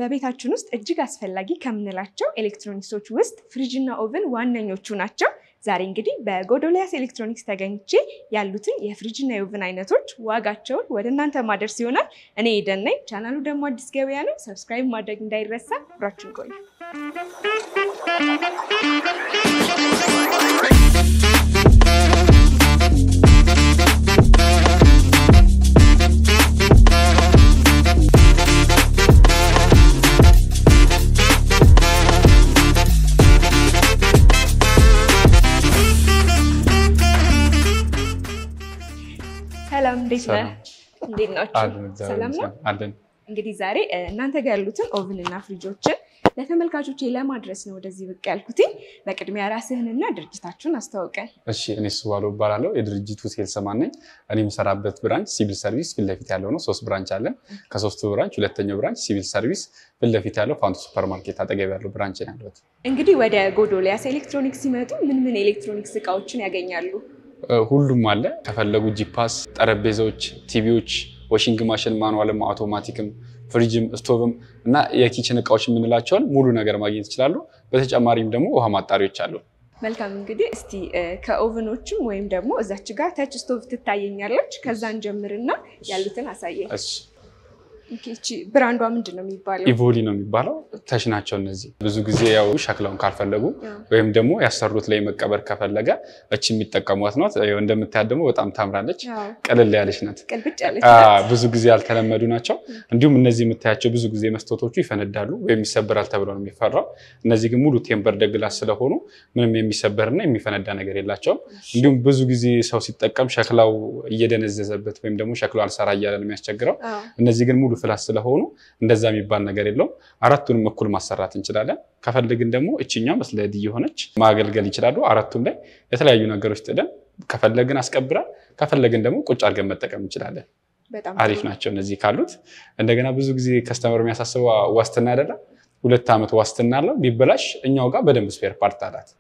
በቤታችን ውስጥ እጅግ አስፈላጊ ከምንላቸው ኤሌክትሮኒክሶች ውስጥ ፍሪጅና ኦቨን ዋነኞቹ ናቸው። ዛሬ እንግዲህ በጎዶልያስ ኤሌክትሮኒክስ ተገኝቼ ያሉትን የፍሪጅና የኦቨን አይነቶች ዋጋቸውን ወደ እናንተ ማድረስ ይሆናል። እኔ ኤደን ነኝ። ቻናሉ ደግሞ አዲስ ገበያ ነው። ሰብስክራይብ ማድረግ እንዳይረሳ። አብራችሁን ቆዩ። ሰላም እንዴት ነህ? እንዴት ናችሁ? ሰላም ነው አለን። እንግዲህ ዛሬ እናንተ ጋር ያሉትን ኦቨን እና ፍሪጆችን ለተመልካቾች ለማድረስ ነው ወደዚህ ብቅ ያልኩት። በቅድሚያ ራስህንና ድርጅታችሁን አስተዋውቀን። እሺ፣ እኔ ሱባሎ እባላለሁ። የድርጅቱ ሴልስማን ነኝ። እኔ የምሰራበት ብራንች ሲቪል ሰርቪስ ፊት ለፊት ያለው ነው። 3 ብራንች አለን። ከ3ቱ ብራንች ሁለተኛው ብራንች ሲቪል ሰርቪስ ፊት ለፊት ያለው ፋንቱ ሱፐርማርኬት አጠገብ ያለው ብራንች ነው ያለው። እንግዲህ ወደ ጎዶልያስ ኤሌክትሮኒክስ ሲመጡ ምን ኤሌክትሮኒክስ እቃዎችን ያገኛሉ? ሁሉም አለ። ከፈለጉ ጂፓስ፣ ጠረጴዛዎች፣ ቲቪዎች፣ ዋሺንግ ማሽን ማኑዋልም አውቶማቲክም ፍሪጅም ስቶቭም እና የኪችን እቃዎች የምንላቸውን ሙሉ ነገር ማግኘት ይችላሉ። በተጨማሪም ደግሞ ውሃ ማጣሪያዎች አሉ። መልካም እንግዲህ እስቲ ከኦቨኖችም ወይም ደግሞ እዛች ጋር ታች ስቶቭ ትታየኛለች። ከዛን ጀምርና ያሉትን አሳየኝ። እሺ ብራንዷ ምንድነው የሚባለው? ኢቮሊ ነው የሚባለው። ታች ናቸው እነዚህ። ብዙ ጊዜ ያው ሸክላውን ካልፈለጉ ወይም ደግሞ ያሰሩት ላይ መቀበር ከፈለገ እቺ የሚጠቀሙት ነው። እንደምታያት ደግሞ በጣም ታምራለች። ቀለል ያለች ናት። ብዙ ጊዜ ያልተለመዱ ናቸው። እንዲሁም እነዚህ የምታያቸው ብዙ ጊዜ መስታወቶቹ ይፈነዳሉ ወይም ይሰበራል ተብሎ ነው የሚፈራው። እነዚህ ግን ሙሉ ቴምፐር ደግላስ ስለሆኑ ምንም የሚሰበርና የሚፈነዳ ነገር የላቸውም። እንዲሁም ብዙ ጊዜ ሰው ሲጠቀም ሸክላው እየደነዘዘበት ወይም ደግሞ ሸክላው አልሰራ እያለ ነው የሚያስቸግረው። እነዚህ ግን ሙሉ ፍላስ ስለሆኑ እንደዛ የሚባል ነገር የለውም። አራቱንም እኩል ማሰራት እንችላለን። ከፈልግን ደግሞ እቺኛው መስለድ እየሆነች ማገልገል ይችላሉ። አራቱም ላይ የተለያዩ ነገሮች ጥደን ከፈለግን አስቀብራ ከፈለግን ደግሞ ቁጭ አድርገን መጠቀም እንችላለን። በጣም አሪፍ ናቸው እነዚህ ካሉት። እንደገና ብዙ ጊዜ ከስተመር የሚያሳስበው ዋስትና አይደለም። 2 ዓመት ዋስትና አለው። ቢበላሽ እኛው ጋር በደንብ ስፔር ፓርት አላት።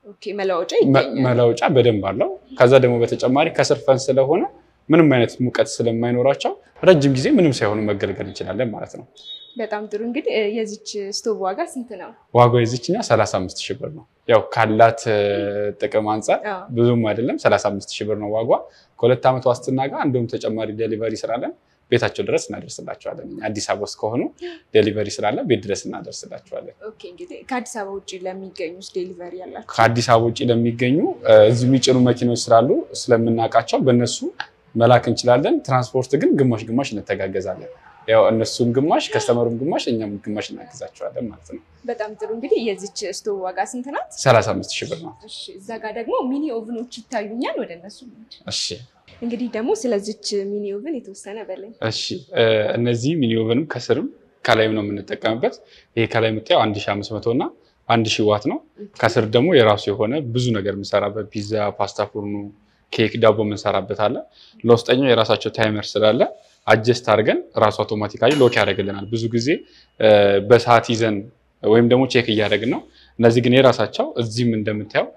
ኦኬ መለወጫ ይገኛል። መለወጫ በደንብ አለው። ከዛ ደግሞ በተጨማሪ ከስር ፈን ስለሆነ ምንም አይነት ሙቀት ስለማይኖራቸው ረጅም ጊዜ ምንም ሳይሆኑ መገልገል እንችላለን ማለት ነው። በጣም ጥሩ። እንግዲህ የዚች ስቶቭ ዋጋ ስንት ነው? ዋጋው የዚችኛ 35000 ብር ነው። ያው ካላት ጥቅም አንፃር ብዙም አይደለም። 35000 ብር ነው ዋጋው። ከ2 ዓመት ዋስትና ጋር እንደውም ተጨማሪ ዴሊቨሪ ስላለን ቤታቸው ድረስ እናደርስላቸዋለን። አዲስ አበባ ውስጥ ከሆኑ ዴሊቨሪ ስላለን ቤት ድረስ እናደርስላቸዋለን። ኦኬ እንግዲህ ከአዲስ አበባ ውጪ ለሚገኙስ ዴሊቨሪ ያላችሁ? ከአዲስ አበባ ውጪ ለሚገኙ እዚህ የሚጭኑ መኪኖች ስላሉ ስለምናውቃቸው በእነሱ መላክ እንችላለን። ትራንስፖርት ግን ግማሽ ግማሽ እንተጋገዛለን። ያው እነሱም ግማሽ ከስተመሩም ግማሽ እኛም ግማሽ እናግዛቸዋለን ማለት ነው። በጣም ጥሩ። እንግዲህ የዚች ስቶቭ ዋጋ ስንት ናት? 35000 ብር ነው። እሺ እዛ ጋር ደግሞ ሚኒ ኦቭኖች ይታዩኛል። ወደ እነሱ እንሂድ። እሺ እንግዲህ ደግሞ ስለዚች ሚኒ ኦቭን የተወሰነ በለኝ። እሺ እነዚህ ሚኒ ኦቭንም ከስርም ከላይም ነው የምንጠቀምበት። ይሄ ከላይ የምታየው 1500 እና 1000 ዋት ነው። ከስር ደግሞ የራሱ የሆነ ብዙ ነገር የምንሰራበት ፒዛ፣ ፓስታ፣ ፉርኖ፣ ኬክ፣ ዳቦ የምንሰራበት አለ። ለውስጠኛው የራሳቸው ታይመር ስላለ አጀስት አድርገን ራሱ አውቶማቲካሊ ሎክ ያደርግልናል። ብዙ ጊዜ በሰዓት ይዘን ወይም ደግሞ ቼክ እያደረግን ነው። እነዚህ ግን የራሳቸው እዚህም እንደምታየው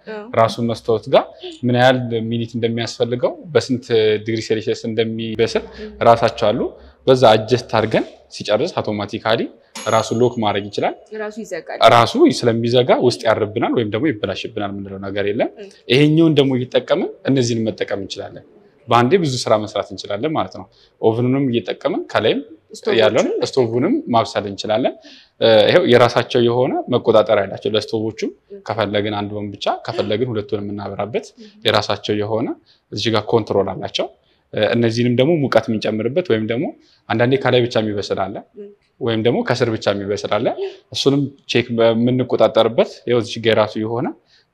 ራሱን መስታወት ጋር ምን ያህል ሚኒት እንደሚያስፈልገው በስንት ዲግሪ ሴልሺየስ እንደሚበስል ራሳቸው አሉ። በዛ አጀስት አድርገን ሲጨርስ አውቶማቲካሊ ራሱ ሎክ ማድረግ ይችላል። ራሱ ይዘጋል። ራሱ ስለሚዘጋ ውስጥ ያርብናል ወይም ደግሞ ይበላሽብናል ምንለው ነገር የለም። ይሄኛውን ደግሞ እየተጠቀምን እነዚህን መጠቀም እንችላለን። በአንዴ ብዙ ስራ መስራት እንችላለን ማለት ነው። ኦቨኑንም እየተጠቀምን ከላይም ያለውን ስቶቭንም ማብሰል እንችላለን። ይሄው የራሳቸው የሆነ መቆጣጠሪያ ያላቸው ለስቶቮቹ ከፈለግን አንድ ወን ብቻ ከፈለግን ሁለቱንም እናበራበት የራሳቸው የሆነ እዚህ ጋር ኮንትሮል አላቸው። እነዚህንም ደግሞ ሙቀት የምንጨምርበት ወይም ደግሞ አንዳንዴ ከላይ ብቻ የሚበስል አለ ወይም ደግሞ ከስር ብቻ የሚበስል አለ። እሱንም ቼክ የምንቆጣጠርበት ይሄው እዚህ ጋር የራሱ የሆነ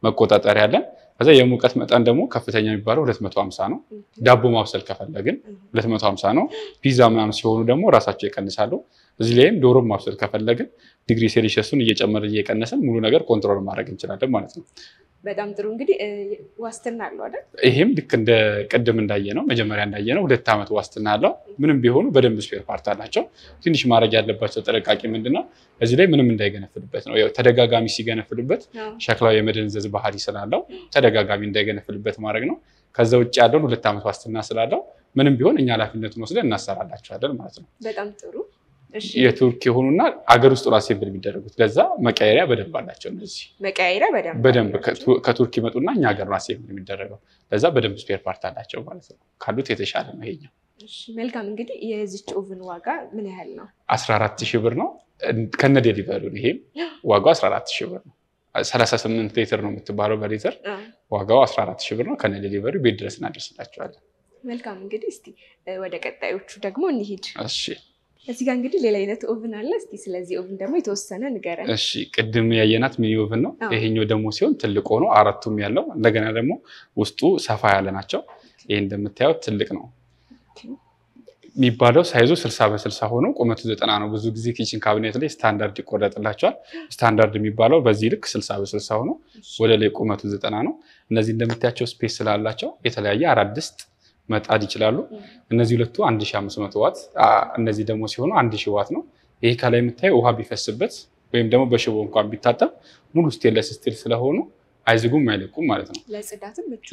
መቆጣጠሪያ አለን። ከዛ የሙቀት መጠን ደግሞ ከፍተኛ የሚባለው 250 ነው። ዳቦ ማብሰል ከፈለግን 250 ነው። ፒዛ ምናምን ሲሆኑ ደግሞ ራሳቸው ይቀንሳሉ። እዚህ ላይም ዶሮ ማብሰል ከፈለግን ዲግሪ ሴልሺየሱን እየጨመርን እየቀነሰን ሙሉ ነገር ኮንትሮል ማድረግ እንችላለን ማለት ነው። በጣም ጥሩ። እንግዲህ ዋስትና አለው አይደል? ይሄም ልክ እንደ ቀደም እንዳየነው መጀመሪያ እንዳየነው 2 ዓመት ዋስትና አለው። ምንም ቢሆኑ በደንብ ስፔር ፓርት አላቸው። ትንሽ ማድረግ ያለባቸው ጥንቃቄ ምንድነው? እዚህ ላይ ምንም እንዳይገነፍልበት ነው። ያው ተደጋጋሚ ሲገነፍልበት ሸክላው የመደንዘዝ ባህሪ ስላለው ተደጋጋሚ እንዳይገነፍልበት ማድረግ ነው። ከዛ ውጭ ያለው 2 ዓመት ዋስትና ስላለው ምንም ቢሆን እኛ ኃላፊነቱን ወስደን እናሰራላቸዋለን ማለት ነው። በጣም ጥሩ። የቱርክ የሆኑና አገር ውስጥ አሴምብል የሚደረጉት ለዛ መቀየሪያ በደንብ አላቸው እነዚህ መቀየሪያ በደንብ ከቱርክ ይመጡና እኛ ሀገር ነው አሴምብል የሚደረገው ለዛ በደንብ ስፔር ፓርት አላቸው ማለት ነው ካሉት የተሻለ ነው ይሄኛው እሺ መልካም እንግዲህ የዚች ኦቭን ዋጋ ምን ያህል ነው 14000 ብር ነው ከነ ዴሊቨሪው ይሄ ዋጋው 14000 ብር ነው 38 ሊትር ነው የምትባለው በሊትር ዋጋው 14000 ብር ነው ከነ ዴሊቨሪው ቤት ድረስ እናደርስላችኋለን መልካም እንግዲህ እስቲ ወደ ቀጣዮቹ ደግሞ እንሂድ እሺ እዚህ ጋር እንግዲህ ሌላ አይነት ኦቭን አለ እስቲ ስለዚህ ኦቭን ደግሞ የተወሰነ ንገረን እሺ ቅድም ያየናት ሚኒ ኦቭን ነው ይሄኛው ደግሞ ሲሆን ትልቅ ሆኖ አራቱም ያለው እንደገና ደግሞ ውስጡ ሰፋ ያለ ናቸው ይሄ እንደምታዩት ትልቅ ነው የሚባለው ሳይዙ 60 በ60 ሆኖ ቁመቱ 90 ነው ብዙ ጊዜ ኪችን ካቢኔት ላይ ስታንዳርድ ይቆረጥላቸዋል ስታንዳርድ የሚባለው በዚህ ልክ 60 በ60 ሆኖ ወደ ላይ ቁመቱ 90 ነው እነዚህ እንደምታያቸው ስፔስ ስላላቸው የተለያየ አራት ድስት መጣድ ይችላሉ እነዚህ ሁለቱ 1500 ዋት እነዚህ ደግሞ ሲሆኑ 1000 ዋት ነው ይሄ ከላይ የምታየው ውሃ ቢፈስበት ወይም ደግሞ በሽቦ እንኳን ቢታጠብ ሙሉ ስቴንለስ ስቲል ስለሆኑ አይዝጉም አይለቁም ማለት ነው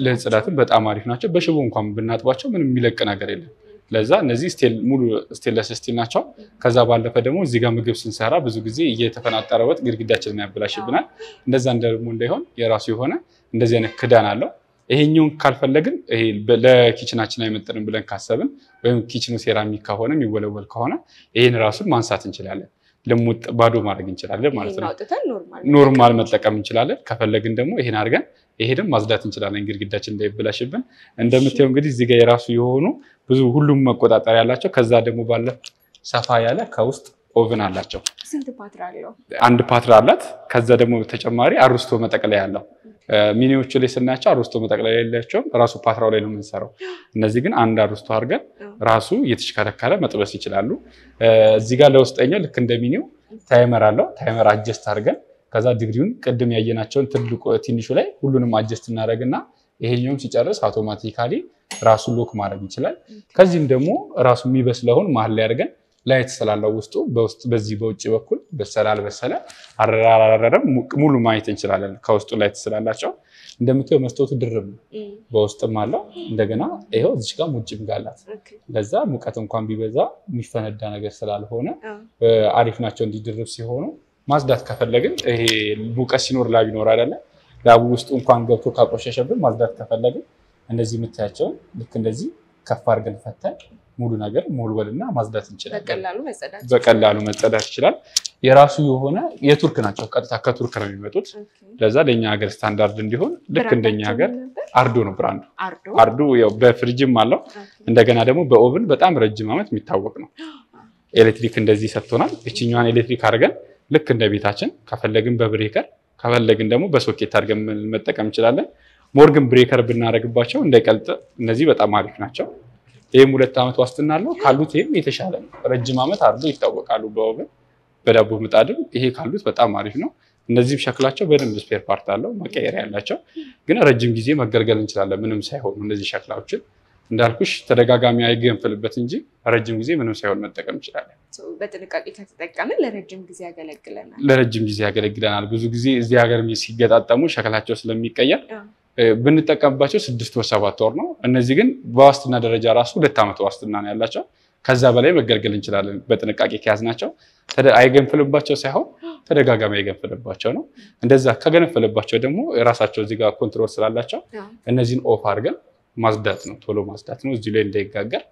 ለጽዳትም በጣም አሪፍ ናቸው በሽቦ እንኳን ብናጥባቸው ምንም የሚለቅ ነገር የለም ለዛ እነዚህ ሙሉ ስቴንለስ ስቲል ናቸው ከዛ ባለፈ ደግሞ እዚህ ጋር ምግብ ስንሰራ ብዙ ጊዜ እየተፈናጠረ ወጥ ግድግዳችንን ያበላሽብናል እንደዛ እንደሞ እንዳይሆን የራሱ የሆነ እንደዚህ አይነት ክዳን አለው ይሄኛውን ካልፈለግን ይሄ ለኪችናችን አይመጥንም ብለን ካሰብን ወይም ኪችኑ ሴራሚክ ከሆነ የሚወለወል ከሆነ ይሄን ራሱን ማንሳት እንችላለን ለሙጥ ባዶ ማድረግ እንችላለን ማለት ነው ኖርማል መጠቀም እንችላለን ከፈለግን ደግሞ ይሄን አድርገን ይሄንም ማጽዳት እንችላለን ግድግዳችን እንዳይበላሽብን እንደምታየው እንግዲህ እዚህ ጋር የራሱ የሆኑ ብዙ ሁሉም መቆጣጠሪያ ያላቸው ከዛ ደግሞ ባለ ሰፋ ያለ ከውስጥ ኦቭን አላቸው ስንት ፓትራ አለው አንድ ፓትራ አላት ከዛ ደግሞ ተጨማሪ አሩስቶ መጠቅለያ ያለው ሚኒዎቹ ላይ ስናያቸው አሩስቶ መጠቅለያ ያላቸው ራሱ ፓትራው ላይ ነው የምንሰራው እነዚህ ግን አንድ አሩስቶ አድርገን ራሱ እየተሽከረከረ መጥበስ ይችላሉ እዚህ ጋር ለውስጠኛው ልክ እንደ ሚኒው ታይመር አለው ታይመር አጀስት አድርገን ከዛ ዲግሪውን ቅድም ያየናቸውን ትልቁ ትንሹ ላይ ሁሉንም አጀስት እናደርግና ይሄኛውም ሲጨርስ አውቶማቲካሊ ራሱ ሎክ ማድረግ ይችላል ከዚህም ደግሞ ራሱ የሚበስለውን መሃል ላይ አድርገን ላይት ስላለው በውስጥ በዚህ በውጭ በኩል በሰላል በሰለ አረራራራም ሙሉ ማየት እንችላለን ከውስጡ ላይት ስላላቸው እንደምታየው መስታወቱ ድርብ ነው በውስጥም አለው እንደገና ይሄው እዚህ ጋር ሙጭም ጋላት ለዛ ሙቀት እንኳን ቢበዛ የሚፈነዳ ነገር ስላልሆነ አሪፍ ናቸው እንዲድርብ ሲሆኑ ማጽዳት ከፈለግን ይሄ ሙቀት ሲኖር ላብ ይኖር አይደለ ላቡ ውስጥ እንኳን ገብቶ ካቆሸሸብን ማጽዳት ከፈለግን እነዚህ የምታያቸው ልክ እንደዚህ ከፍ አድርገን ፈተን ሙሉ ነገር ሞልወልና ማጽዳት እንችላለን በቀላሉ መጸዳት ይችላል የራሱ የሆነ የቱርክ ናቸው ቀጥታ ከቱርክ ነው የሚመጡት ለዛ ለኛ ሀገር ስታንዳርድ እንዲሆን ልክ እንደኛ ሀገር አርዶ ነው ብራንዱ አርዶ ያው በፍሪጅም አለው እንደገና ደግሞ በኦቭን በጣም ረጅም አመት የሚታወቅ ነው ኤሌክትሪክ እንደዚህ ሰጥቶናል እቺኛዋን ኤሌክትሪክ አድርገን ልክ እንደ ቤታችን ከፈለግን በብሬከር ከፈለግን ደግሞ በሶኬት አድርገን መጠቀም እንችላለን ሞርግን ብሬከር ብናረግባቸው እንዳይቀልጥ እነዚህ በጣም አሪፍ ናቸው ይሄም 2 አመት ዋስትና አለው ካሉት ይሄም የተሻለ ነው ረጅም አመት አርዶ ይታወቃሉ በኦቭን በዳቦ ምጣድም ይሄ ካሉት በጣም አሪፍ ነው እነዚህም ሸክላቸው በደንብ ስፔር ፓርት አለው መቀየሪያ ያላቸው ግን ረጅም ጊዜ መገልገል እንችላለን ምንም ሳይሆን እነዚህ ሸክላዎችን እንዳልኩሽ ተደጋጋሚ አይገንፈልበት እንጂ ረጅም ጊዜ ምንም ሳይሆን መጠቀም እንችላለን በጥንቃቄ ከተጠቀምን ለረጅም ጊዜ ያገለግለናል ብዙ ጊዜ እዚህ ሀገር ሲገጣጠሙ ሸክላቸው ስለሚቀየር ብንጠቀምባቸው 6 ወር 7 ወር ነው እነዚህ ግን በዋስትና ደረጃ ራሱ 2 አመት ዋስትና ነው ያላቸው ከዛ በላይ መገልገል እንችላለን በጥንቃቄ ከያዝናቸው አይገንፈልባቸው ሳይሆን ተደጋጋሚ አይገንፈልባቸው ነው እንደዛ ከገነፈልባቸው ደግሞ ራሳቸው እዚህ ጋር ኮንትሮል ስላላቸው እነዚህን ኦፍ አድርገን ማጽዳት ነው ቶሎ ማጽዳት ነው እዚህ ላይ እንዳይጋገር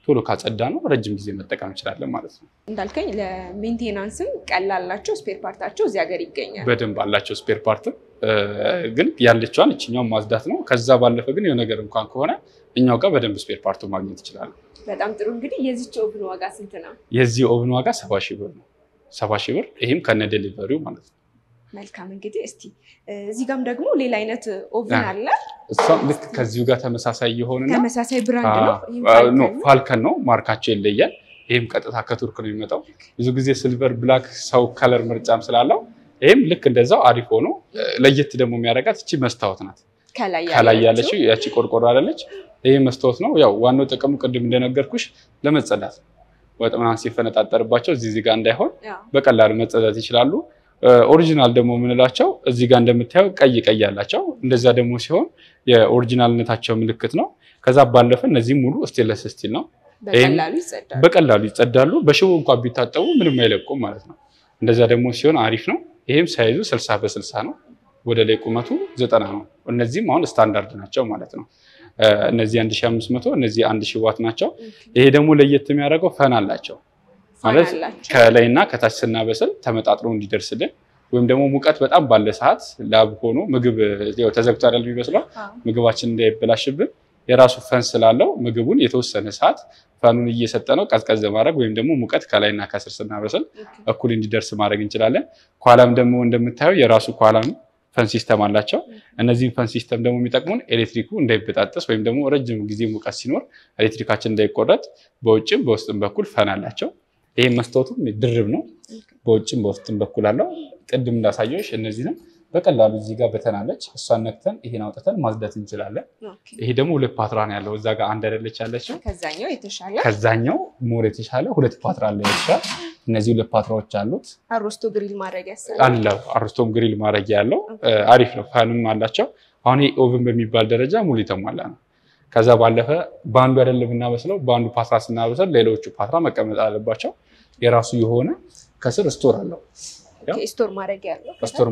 ቶሎ ካጸዳ ነው ረጅም ጊዜ መጠቀም እንችላለን ማለት ነው እንዳልከኝ ለሜንቴናንስም ቀላላቸው ስፔር ፓርታቸው እዚህ ሀገር ይገኛል በደንብ አላቸው ስፔር ፓርት ግን ያለችዋን እቺኛው ማጽዳት ነው ከዛ ባለፈ ግን የሆነ ነገር እንኳን ከሆነ እኛው ጋር በደንብ ስፔር ፓርቱ ማግኘት ይችላል በጣም ጥሩ እንግዲህ የዚህ ኦቭን ዋጋ ስንት ነው የዚህ ኦቭን ዋጋ 70000 ብር ነው 70000 ብር ይሄም ከነ ዴሊቨሪው ማለት ነው መልካም እንግዲህ እስቲ እዚህ ጋርም ደግሞ ሌላ አይነት ኦቭን አለ እሷም ልክ ከዚሁ ጋር ተመሳሳይ የሆነና ተመሳሳይ ብራንድ ነው ፋልከን ነው ማርካቸው ይለያል ይሄም ቀጥታ ከቱርክ ነው የሚመጣው ብዙ ጊዜ ሲልቨር ብላክ ሰው ከለር ምርጫም ስላለው ይሄም ልክ እንደዛው አሪፍ ሆኖ ለየት ደግሞ የሚያረጋት እቺ መስታወት ናት ከላይ ያለችው ያቺ ቆርቆሮ አይደለች ይሄ መስታወት ነው ያው ዋናው ጥቅሙ ቅድም እንደነገርኩሽ ለመጸዳት ወጥማን ሲፈነጣጠርባቸው እዚህ ጋር እንዳይሆን በቀላሉ መጸዳት ይችላሉ ኦሪጂናል ደግሞ ምንላቸው እዚህ ጋር እንደምታየው ቀይ ያላቸው እንደዛ ደግሞ ሲሆን የኦሪጂናልነታቸው ምልክት ነው ከዛ ባለፈ እነዚህ ሙሉ ስቴንለስ ስቲል ነው በቀላሉ ይጸዳሉ። በሽቦ እንኳን ቢታጠቡ ምንም አይለቁም ማለት ነው። እንደዛ ደግሞ ሲሆን አሪፍ ነው። ይሄም ሳይዙ 60 በ60 ነው። ወደ ላይ ቁመቱ 90 ነው። እነዚህም አሁን ስታንዳርድ ናቸው ማለት ነው። እነዚህ 1500 እነዚህ 1000 ዋት ናቸው። ይሄ ደግሞ ለየት የሚያደርገው ፈን አላቸው ማለት ከላይና ከታች ስናበስል ተመጣጥሮ እንዲደርስልን ወይም ደግሞ ሙቀት በጣም ባለ ሰዓት ላብ ሆኖ ምግብ ተዘግቶ አይደል የሚበስለው ምግባችን እንዳይበላሽብን የራሱ ፈን ስላለው ምግቡን የተወሰነ ሰዓት ፈኑን እየሰጠነው ቀዝቀዝ ማድረግ ወይም ደግሞ ሙቀት ከላይና ከስር ስናበስል እኩል እንዲደርስ ማድረግ እንችላለን። ኳላም ደግሞ እንደምታዩ የራሱ ኳላም ፈን ሲስተም አላቸው። እነዚህን ፈን ሲስተም ደግሞ የሚጠቅሙን ኤሌክትሪኩ እንዳይበጣጠስ ወይም ደግሞ ረጅም ጊዜ ሙቀት ሲኖር ኤሌክትሪካችን እንዳይቆረጥ በውጭም በውስጥም በኩል ፈን አላቸው። ይሄ መስታወቱ ድርብ ነው። በውጭም በውስጥም በኩል አለው። ቅድም እንዳሳየሽ እነዚህንም በቀላሉ እዚህ ጋር በተናለች እሷን ነክተን ይሄን አውጥተን ማጽዳት እንችላለን። ይሄ ደግሞ ሁለት ፓትራን ያለው እዛ ጋር አንድ አይደለች ያለችው ከዛኛው ሞር የተሻለ ሁለት ፓትራ አለ ይችላል። እነዚህ ሁለት ፓትራዎች አሉት። አሮስቶ ግሪል ማድረጊያ አለው። አሮስቶም ግሪል ማድረጊያ ያለው አሪፍ ነው። ፋንም አላቸው። አሁን ይሄ ኦቨን በሚባል ደረጃ ሙሉ የተሟላ ነው። ከዛ ባለፈ ባንዱ አይደለም እናበስለው ባንዱ ፓትራ ስናበስል ሌሎቹ ፓትራ መቀመጥ አለባቸው። የራሱ የሆነ ከስር ስቶር አለው። ስቶር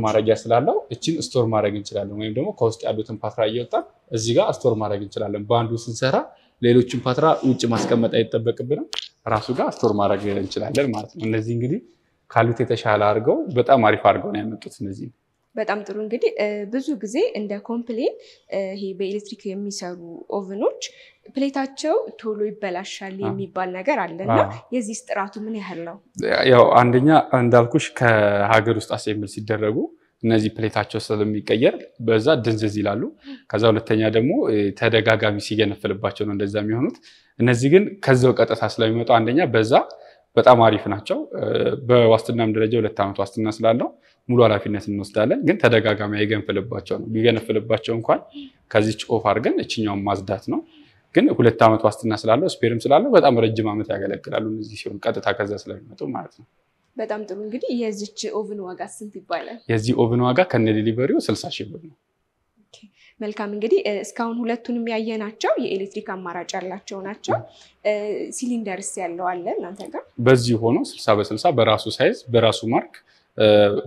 ማድረጊያ ስላለው እቺን ስቶር ማድረግ እንችላለን ወይም ደግሞ ከውስጥ ያሉትን ፓትራ እየወጣን እዚህ ጋር ስቶር ማድረግ እንችላለን። ባንዱ ስንሰራ ሌሎችን ፓትራ ውጭ ማስቀመጥ አይጠበቅብንም። ራሱ ጋር ስቶር ማድረግ እንችላለን ማለት ነው። እነዚህ እንግዲህ ካሉት የተሻለ አድርገው በጣም አሪፍ አድርገው ነው ያመጡት እነዚህ። በጣም ጥሩ። እንግዲህ ብዙ ጊዜ እንደ ኮምፕሌን ይሄ በኤሌክትሪክ የሚሰሩ ኦቨኖች ፕሌታቸው ቶሎ ይበላሻል የሚባል ነገር አለና የዚህ ጥራቱ ምን ያህል ነው? ያው አንደኛ እንዳልኩሽ ከሀገር ውስጥ አሴምብል ሲደረጉ እነዚህ ፕሌታቸው ስለሚቀየር በዛ ድንዝዝ ይላሉ። ከዛ ሁለተኛ ደግሞ ተደጋጋሚ ሲገነፍልባቸው ነው እንደዛ የሚሆኑት። እነዚህ ግን ከዛው ቀጥታ ስለሚመጡ አንደኛ በዛ በጣም አሪፍ ናቸው። በዋስትናም ደረጃ 2 ዓመት ዋስትና ስላለው ሙሉ ኃላፊነት እንወስዳለን። ግን ተደጋጋሚ አይገንፍልባቸው ነው። ቢገነፍልባቸው እንኳን ከዚህች ኦፍ አድርገን እችኛውን ማጽዳት ነው። ግን 2 ዓመት ዋስትና ስላለው ስፔርም ስላለው በጣም ረጅም ዓመት ያገለግላሉ እነዚህ ሲሆን ቀጥታ ከዛ ስለሚመጡ ማለት ነው። በጣም ጥሩ። እንግዲህ የዚች ኦቨን ዋጋ ስንት ይባላል? የዚህ ኦቨን ዋጋ ከነ ዲሊቨሪው 60,000 ብር ነው። መልካም። እንግዲህ እስካሁን ሁለቱንም ያየናቸው የኤሌክትሪክ አማራጭ ያላቸው ናቸው። ሲሊንደርስ ያለው አለ እናንተ ጋር? በዚህ ሆኖ 60 በ60 በራሱ ሳይዝ በራሱ ማርክ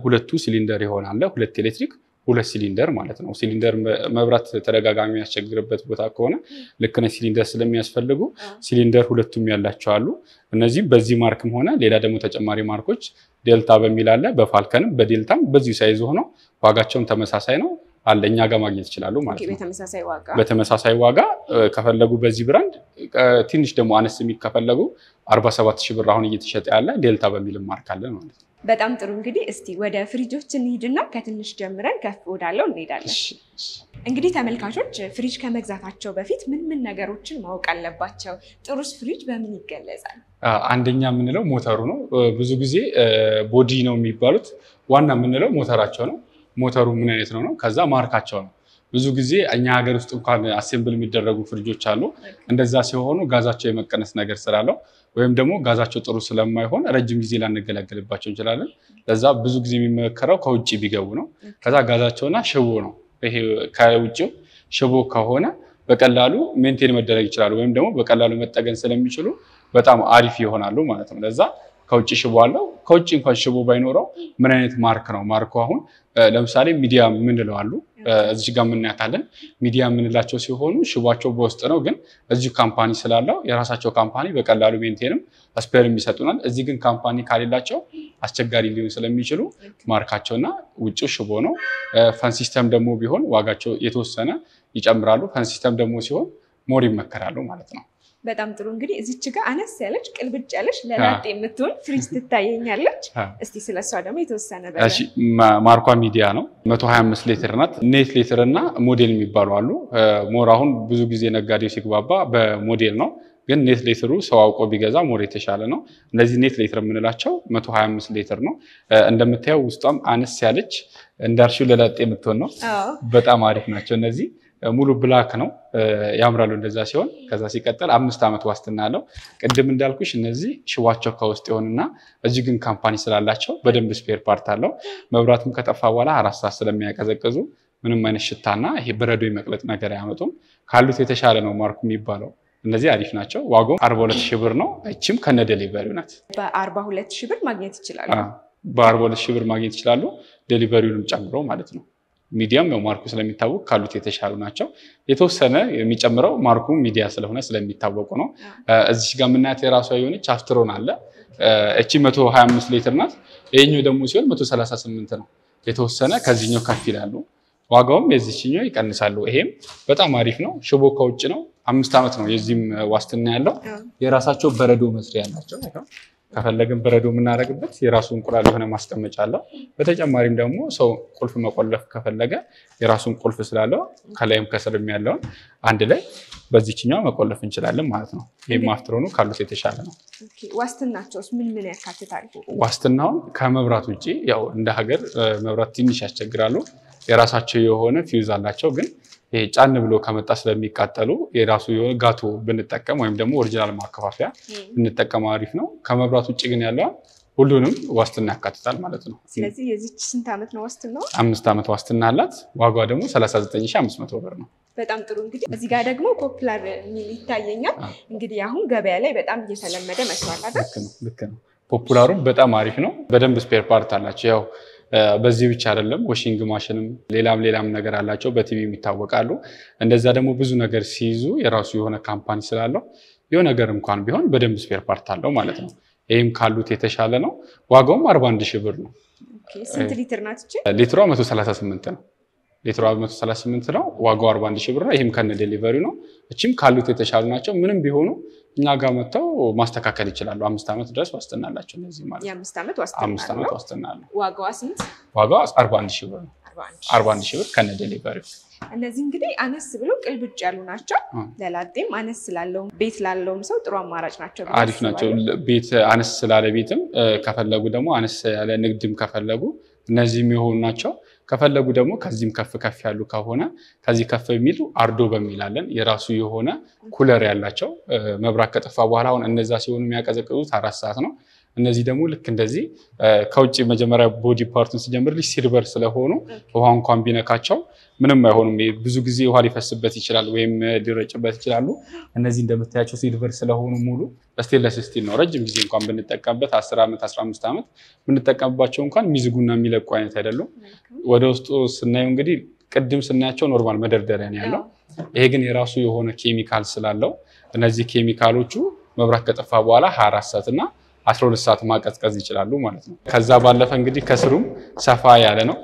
ሁለቱ ሲሊንደር ይሆናል። ሁለት ኤሌክትሪክ ሁለት ሲሊንደር ማለት ነው። ሲሊንደር መብራት ተደጋጋሚ ያስቸግርበት ቦታ ከሆነ ልክ ነው ሲሊንደር ስለሚያስፈልጉ ሲሊንደር ሁለቱም ያላቸው አሉ። እነዚህ በዚህ ማርክም ሆነ ሌላ ደግሞ ተጨማሪ ማርኮች ዴልታ በሚል አለ። በፋልከንም በዴልታም በዚህ ሳይዝ ሆኖ ዋጋቸውም ተመሳሳይ ነው አለ እኛ ጋር ማግኘት ይችላሉ ማለት ነው። በተመሳሳይ ዋጋ ከፈለጉ በዚህ ብራንድ ትንሽ ደግሞ አነስ የሚከፈለጉ 47,000 ብር አሁን እየተሸጠ ያለ ዴልታ በሚል ማርክ አለ ማለት ነው። በጣም ጥሩ። እንግዲህ እስቲ ወደ ፍሪጆች እንሂድና ከትንሽ ጀምረን ከፍ ወዳለው እንሄዳለን። እንግዲህ ተመልካቾች ፍሪጅ ከመግዛታቸው በፊት ምን ነገሮችን ማወቅ አለባቸው? ጥሩስ ፍሪጅ በምን ይገለጻል? አንደኛ የምንለው ሞተሩ ነው። ብዙ ጊዜ ቦዲ ነው የሚባሉት። ዋና የምንለው ሞተራቸው ነው። ሞተሩ ምን አይነት ነው? ከዛ ማርካቸው ነው። ብዙ ጊዜ እኛ ሀገር ውስጥ እንኳን አሴምብል የሚደረጉ ፍሪጆች አሉ። እንደዛ ሲሆኑ ጋዛቸው የመቀነስ ነገር ስላለው ወይም ደግሞ ጋዛቸው ጥሩ ስለማይሆን ረጅም ጊዜ ላንገለገልባቸው እንችላለን። ለዛ ብዙ ጊዜ የሚመከረው ከውጪ ቢገቡ ነው። ከዛ ጋዛቸውና ሽቦ ነው። ይሄ ከውጪው ሽቦ ከሆነ በቀላሉ ሜንቴን መደረግ ይችላሉ ወይም ደግሞ በቀላሉ መጠገን ስለሚችሉ በጣም አሪፍ ይሆናሉ ማለት ነው። ለዛ ከውጪ ሽቦ አለው። ከውጪ እንኳን ሽቦ ባይኖረው ምን አይነት ማርክ ነው? ማርኩ አሁን ለምሳሌ ሚዲያ ምንለው አሉ። እዚህ ጋር ምንያታለን ሚዲያ ምንላቸው ሲሆኑ ሽቧቸው በውስጥ ነው። ግን እዚህ ካምፓኒ ስላለው የራሳቸው ካምፓኒ በቀላሉ ሜንቴንም ስፔርም ይሰጡናል። እዚህ ግን ካምፓኒ ካሌላቸው አስቸጋሪ ሊሆን ስለሚችሉ ማርካቸውና ውጪው ሽቦ ነው። ፈን ሲስተም ደግሞ ቢሆን ዋጋቸው የተወሰነ ይጨምራሉ። ፈን ሲስተም ደግሞ ሲሆን ሞር ይመከራሉ ማለት ነው። በጣም ጥሩ። እንግዲህ እዚች ጋር አነስ ያለች ቅልብጭ ያለች ለላጤ የምትሆን ፍሪጅ ትታየኛለች። እስቲ ስለሷ ደግሞ የተወሰነ በለ። እሺ ማርኳ ሚዲያ ነው። 125 ሊትር ናት። ኔት ሊትር እና ሞዴል የሚባሉ አሉ። ሞር አሁን ብዙ ጊዜ ነጋዴው ሲግባባ በሞዴል ነው። ግን ኔት ሊትሩ ሰው አውቆ ቢገዛ ሞር የተሻለ ነው። እነዚህ ኔት ሊትር የምንላቸው 125 ሊትር ነው። እንደምታየው ውስጧም አነስ ያለች እንዳርሺው ለላጤ የምትሆን ነው። በጣም አሪፍ ናቸው እነዚህ። ሙሉ ብላክ ነው ያምራሉ እንደዛ ሲሆን። ከዛ ሲቀጥል 5 ዓመት ዋስትና አለው። ቅድም እንዳልኩሽ እነዚህ ሽቧቸው ከውስጥ ይሆንና እዚህ ግን ካምፓኒ ስላላቸው በደንብ ስፔር ፓርት አለው። መብራቱም ከጠፋ በኋላ 4 ሰዓት ስለሚያቀዘቅዙ ምንም አይነት ሽታና ይሄ በረዶ የመቅለጥ ነገር አያመጡም። ካሉት የተሻለ ነው ማርኩ የሚባለው። እነዚህ አሪፍ ናቸው። ዋጋው 42000 ብር ነው። እቺም ከነ ዴሊቨሪው ናት። በ42000 ብር ማግኘት ይችላሉ። በ42000 ብር ማግኘት ይችላሉ ዴሊቨሪውንም ጨምሮ ማለት ነው። ሚዲያም ነው ማርኩ ስለሚታወቅ ካሉት የተሻሉ ናቸው። የተወሰነ የሚጨምረው ማርኩ ሚዲያ ስለሆነ ስለሚታወቁ ነው። እዚህ ጋር ምናያት የራሷ የሆነች አፍትሮን አለ። እቺ 125 ሊትር ናት። ይሄኛው ደግሞ ሲሆን 138 ነው። የተወሰነ ከዚህኛው ከፍ ይላሉ። ዋጋውም የዚህኛው ይቀንሳሉ። ይሄም በጣም አሪፍ ነው። ሽቦ ከውጭ ነው። 5 ዓመት ነው የዚህም ዋስትና ያለው። የራሳቸው በረዶ መስሪያ ያላቸው ከፈለግን በረዶ የምናደርግበት የራሱ እንቁላል የሆነ ማስቀመጫ አለው። በተጨማሪም ደግሞ ሰው ቁልፍ መቆለፍ ከፈለገ የራሱን ቁልፍ ስላለው ከላይም ከስርም ያለውን አንድ ላይ በዚህኛው መቆለፍ እንችላለን ማለት ነው። ይሄም አፍትሮኑ ካሉት የተሻለ ነው። ዋስትናቸውስ ምን ያካትታል? ዋስትናው ከመብራት ውጪ ያው እንደ ሀገር መብራት ትንሽ ያስቸግራሉ። የራሳቸው የሆነ ፊውዝ አላቸው ግን ይሄ ጫን ብሎ ከመጣ ስለሚቃጠሉ የራሱ የሆነ ጋቶ ብንጠቀም ወይም ደግሞ ኦሪጂናል ማከፋፈያ ብንጠቀም አሪፍ ነው። ከመብራት ውጪ ግን ያለው ሁሉንም ዋስትና ያካትታል ማለት ነው። ስለዚህ የዚች ስንት ዓመት ነው ዋስትናው? 5 ዓመት ዋስትና አላት። ዋጋው ደግሞ 39500 ብር ነው። በጣም ጥሩ። እንግዲህ እዚህ ጋር ደግሞ ፖፑላር ሚል ይታየኛል። እንግዲህ አሁን ገበያ ላይ በጣም እየተለመደ መስሏል አይደል? ልክ ነው። ፖፑላሩ በጣም አሪፍ ነው። በደንብ ስፔር ፓርት አላቸው። ያው በዚህ ብቻ አይደለም ዋሺንግ ማሽንም ሌላም ነገር አላቸው። በቲቪ የሚታወቃሉ። እንደዛ ደግሞ ብዙ ነገር ሲይዙ የራሱ የሆነ ካምፓኒ ስላለው የሆነ ነገር እንኳን ቢሆን በደንብ ስፔር ፓርት አለው ማለት ነው። ይሄም ካሉት የተሻለ ነው። ዋጋውም 41000 ብር ነው። ስንት ሊትር ናት እቺ? ሊትሯ 138 ነው። ሊትሯ 138 ነው። ዋጋው 41000 ብር ነው። ይሄም ከነ ዴሊቨሪ ነው። እቺም ካሉት የተሻሉ ናቸው። ምንም ቢሆኑ እኛ ጋር መጥተው ማስተካከል ይችላሉ። 5 ዓመት ድረስ ዋስትና አላቸው እነዚህ ማለት ነው። የ5 ዓመት ዋስትና 5 ዓመት ዋስትና አለው። ዋጋዋ ስንት? ዋጋው 41000 ብር ነው። 41000 ብር ከነ ዴሊቨሪው። እነዚህ እንግዲህ አነስ ብለው ቅልብጭ ያሉ ናቸው። ለላጤም አነስ ስላለው ቤት ላለውም ሰው ጥሩ አማራጭ ናቸው። አሪፍ ናቸው። ቤት አነስ ስላለ ቤትም ከፈለጉ ደግሞ አነስ ያለ ንግድም ከፈለጉ እነዚህ የሚሆኑ ናቸው። ከፈለጉ ደግሞ ከዚህም ከፍ ያሉ ከሆነ ከዚህ ከፍ የሚሉ አርዶ በሚላለን የራሱ የሆነ ኩለር ያላቸው መብራት ከጠፋ በኋላ አሁን እነዛ ሲሆኑ የሚያቀዘቅዙት 4 ሰዓት ነው። እነዚህ ደግሞ ልክ እንደዚህ ከውጪ መጀመሪያ ቦዲ ፓርቱን ሲጀምር ሲልቨር ስለሆኑ ውሃ እንኳን ቢነካቸው ምንም አይሆኑም። ብዙ ጊዜ ውሃ ሊፈስበት ይችላል ወይም ሊረጭበት ይችላሉ። እነዚህ እንደምታያቸው ሲልቨር ስለሆኑ ሙሉ ስቴንለስ ስቲል ነው። ረጅም ጊዜ እንኳን ብንጠቀምበት 10 ዓመት 15 ዓመት ብንጠቀምባቸው እንኳን የሚዝጉና የሚለቁ አይነት አይደሉም። ወደ ውስጡ ስናየው እንግዲህ ቅድም ስናያቸው ኖርማል መደርደሪያ ነው ያለው። ይሄ ግን የራሱ የሆነ ኬሚካል ስላለው እነዚህ ኬሚካሎቹ መብራት ከጠፋ በኋላ 24 ሰዓት እና 12 ሰዓት ማቀዝቀዝ ይችላሉ ማለት ነው። ከዛ ባለፈ እንግዲህ ከስሩም ሰፋ ያለ ነው።